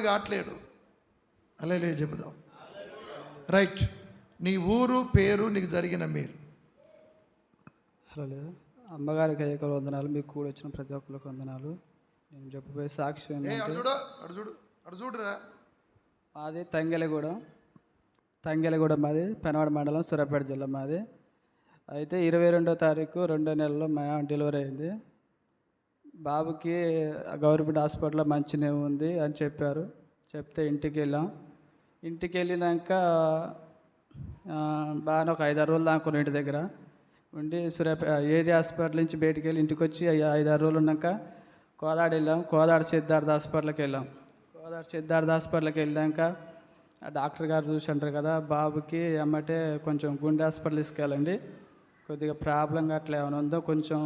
కావట్లేడు. హల్లెలూయా చెబుదాం. రైట్. నీ ఊరు పేరు నీకు జరిగిన మేలు. హలో, అమ్మగారికి అనేక వందనాలు, మీకు కూడా వచ్చిన ప్రతి ఒక్కరికి వందనాలు. నేను చెప్పబోయే సాక్ష్యం ఏంటంటే, చూడురా, మాది తంగెలగూడెం మాది పెనవాడ మండలం, సూర్యాపేట జిల్లా మాది. అయితే 22వ తారీఖు 2వ నెలలో మా డెలివరీ అయింది. బాబుకి గవర్నమెంట్ హాస్పిటల్లో మంచిగా ఉంది అని చెప్పారు. చెప్తే ఇంటికి వెళ్ళినాక బాగా ఒక 5-6 రోజులు దాకా ఇంటి దగ్గర ఉండి ఏరియా హాస్పిటల్ నుంచి బయటికి వెళ్ళి ఇంటికి వచ్చి 5-6 రోజులు ఉన్నాక కోదాడ వెళ్ళాం. కోదాడ సిద్ధార్థ హాస్పిటల్కి వెళ్ళాక ఆ డాక్టర్ గారు చూసి అంటారు కదా, బాబుకి ఎమ్మటే కొంచెం గుండె హాస్పిటల్ తీసుకెళ్ళండి, కొద్దిగా ప్రాబ్లం అట్లా ఏమైనా ఉందో, కొంచెం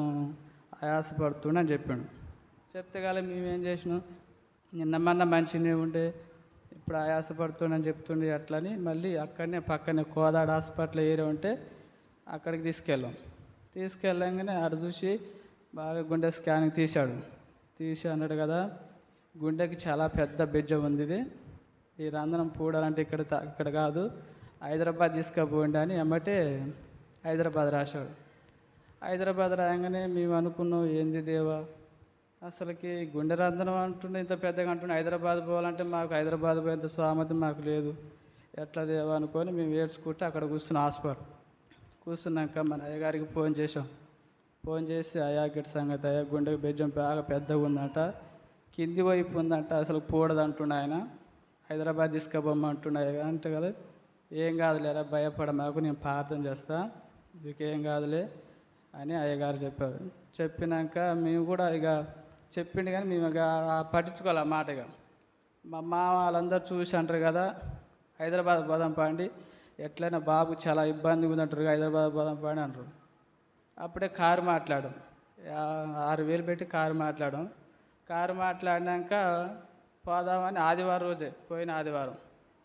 ఆయాసపడుతుండే అని చెప్పాడు. చెప్తే కానీ మేమేం చేసినాం, నిన్నమన్నా మంచిగా ఉండే, ఇప్పుడు ఆయాసపడుతుండని చెప్తుండే అట్లని మళ్ళీ పక్కనే కోదాడ హాస్పిటల్ ఏరియా ఉంటే అక్కడికి తీసుకెళ్ళంగానే ఆడ చూసి బాగా గుండె స్కానింగ్ తీసి అన్నాడు కదా, గుండెకి చాలా పెద్ద బెజ్జం ఉంది, ఇది ఈ రంధ్రం పూడాలంటే ఇక్కడ కాదు, హైదరాబాద్ తీసుకుపోండి అని ఎమ్మటే హైదరాబాద్ రాశాడు. హైదరాబాద్ రాగానే మేము అనుకున్నాం, ఏంది దేవా, అసలుకి గుండె రంధ్రం అంటుండే ఇంత పెద్దగా అంటుండే, హైదరాబాద్ పోవాలంటే మాకు హైదరాబాద్ పోయేంత స్వామతి మాకు లేదు, ఎట్లా దేవా అనుకొని మేము ఏడ్చుకుంటే అక్కడ కూర్చున్నాక మన అయ్యగారికి ఫోన్ చేసి అయ్యా గిట్ సంగతి, అయ్యా గుండెకి బెజ్జం బాగా పెద్దగా ఉందంట, కింది వైపు ఉందంట, అసలు పోడదంటుండే ఆయన, హైదరాబాద్ తీసుకుపోమంటున్నాయి అంటే కదా, ఏం కాదులేరా భయపడ మాకు, నేను ప్రార్థన చేస్తా, మీకేం కాదులే అని అయ్యగారు చెప్పారు. చెప్పినాక మేము కూడా ఇక చెప్పిండు కానీ మేము ఇక పట్టించుకోవాలి ఆ మాట. ఇక మా వాళ్ళందరూ చూసి అంటారు కదా, హైదరాబాద్ పోదాం పండి, ఎట్లయినా బాబు చాలా ఇబ్బందిగా ఉందంటారు, హైదరాబాద్ పోదాం పండి అంటారు. అప్పుడే కారు మాట్లాడాం, 6,000 పెట్టి కారు మాట్లాడినాక పోదామని పోయిన ఆదివారం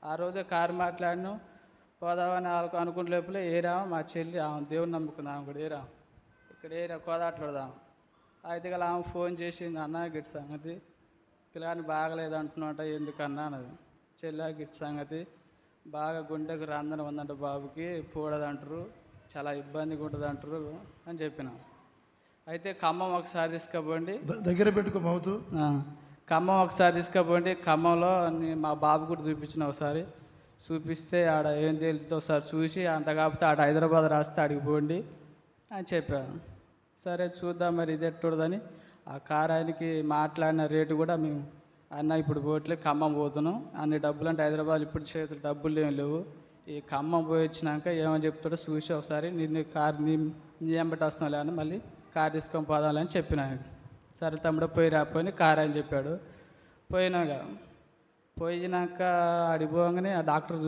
ఆ రోజే కారు మాట్లాడినాం, పోదామని అనుకునే లోపలే ఏరాము మా చెల్లి, ఆమె దేవుని నమ్ముకుంది, ఆమె కూడా ఇక్కడ కోదాట్లాడదాం. అయితే గల ఆమె ఫోన్ చేసింది, అన్న గిట్ సంగతి, పిల్లని బాగలేదు అంటున్నట, ఎందుకన్నా అన్నది. చెల్లి గిట్ సంగతి, బాగా గుండెకు రంధ్రం ఉందంట, బాబుకి పూడదంటారు, చాలా ఇబ్బందిగా ఉంటుంది అంటారు అని చెప్పిన. అయితే ఖమ్మం ఒకసారి తీసుకుపోండి, దగ్గర పెట్టుకోమవుతూ ఖమ్మం ఒకసారి తీసుకుపోండి, ఖమ్మంలో మా బాబు కూడా ఒకసారి చూపిస్తే ఆడ ఏం తేలితో ఒకసారి చూసి, అంత కాకపోతే ఆడ హైదరాబాద్ రాస్తే ఆడికి పోండి అని చెప్పాను. సరే చూద్దాం మరి ఇది ఎట్టుడదని ఆ కారు ఆయనకి మాట్లాడిన రేటు కూడా మేము, అన్న ఇప్పుడు పోవట్లేదు, ఖమ్మం పోతున్నాం, అన్ని డబ్బులు అంటే హైదరాబాద్ ఇప్పుడు చేతులు డబ్బులు ఏం లేవు, ఈ ఖమ్మం పోయి వచ్చినాక ఏమని చెప్తాడో చూసి ఒకసారి నిన్ను కారు నీ ఎంబటి వస్తాం లేని మళ్ళీ కారు తీసుకొని పోదామని చెప్పిన. సరే తమ్ముడు రాపోయి కారు అని చెప్పాడు. పోయినాక అడిగిపోగానే ఆ డాక్టర్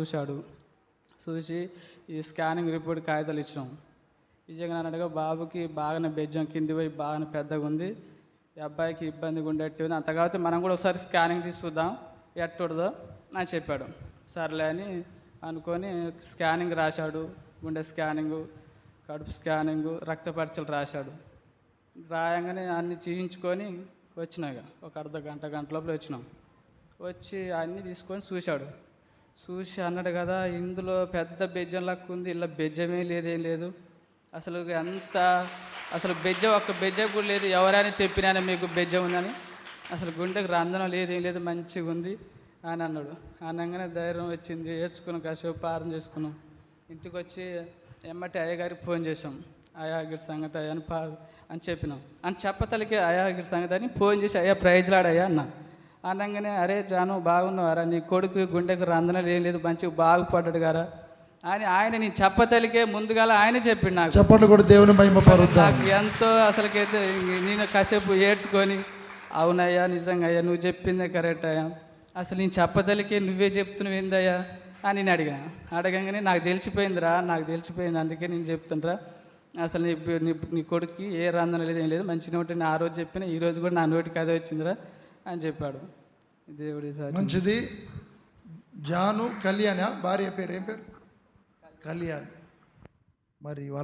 చూసి ఈ స్కానింగ్ రిపోర్ట్ కాగితాలు ఇచ్చాం. నిజంగా అన్నట్టుగా బాబుకి బాగానే బెజ్జం కింది పోయి బాగానే పెద్దగా ఉంది, ఈ అబ్బాయికి ఇబ్బందిగా ఉండేట్టు ఉంది, అంత కాబట్టి మనం కూడా ఒకసారి స్కానింగ్ చూద్దాం ఎట్టుడదో అని చెప్పాడు. సర్లే అని అనుకొని స్కానింగ్ రాశాడు, గుండె స్కానింగు, కడుపు స్కానింగు, రక్త పరీక్షలు రాశాడు. రాయంగానే అన్నీ చేయించుకొని వచ్చినాక ఒక గంట లోపల వచ్చి అన్నీ తీసుకొని చూసి అన్నాడు కదా, ఇందులో పెద్ద బెజ్జం లెక్క ఉంది, ఇలా బెజ్జమే లేదేం లేదు, అసలు ఒక్క బెజ్జం కూడా లేదు, ఎవరైనా చెప్పినా మీకు బెజ్జం ఉందని, అసలు గుండెకు రంధ్రం లేదేం లేదు, మంచిగా ఉంది అని అన్నాడు. అనగానే ధైర్యం వచ్చింది, ఏడ్చుకున్నాం, కాసేపు ప్రార్థన చేసుకున్నాం. ఇంటికి వచ్చి ఎమ్మటి అయ్యగారికి ఫోన్ చేసాం, అయ్యాగిరి సంగతి అయ్యా అని చెప్పినాం. అని చెప్పతలకి అయ్యాగిరి సంగతి అని ఫోన్ చేసి, అయ్యా ప్రైజ్లాడయ్యా అనగానే, అరే జాను బాగున్నావారా, నీ కొడుకు గుండెకు రంధ్రం ఏం లేదు, మంచిగా బాగుపడ్డాడు గారా అని ఆయన నేను చెప్పతలికే ముందుగా ఆయన చెప్పిండు. నాకు చెప్పండి కూడా దేవుని మహిమ పరుద్దాం. నాకు ఎంతో అసలుకైతే నేను కాసేపు ఏడ్చుకొని, అవునయ్యా నిజంగా అయ్యా నువ్వు చెప్పిందే కరెక్ట్ అయ్యా, అసలు నేను చెప్పతలికే నువ్వే చెప్తున్నావు ఏందయ్యా అని నేను అడగంగానే నాకు తెలిసిపోయింది, అందుకే నేను చెప్తుండ్రా, అసలు నీ కొడుక్కి ఏ రంధ్రం లేదు, ఏం లేదు, మంచిగా ఉంటుంది, ఆ రోజు చెప్పిన ఈ రోజు కూడా నా నోటికి అదే వచ్చిందిరా అని చెప్పాడు. దేవుడి మంచిది. జాను కళ్యాణ భార్య పేరు ఏం పేరు? కళ్యాణ్. మరి వాళ్ళ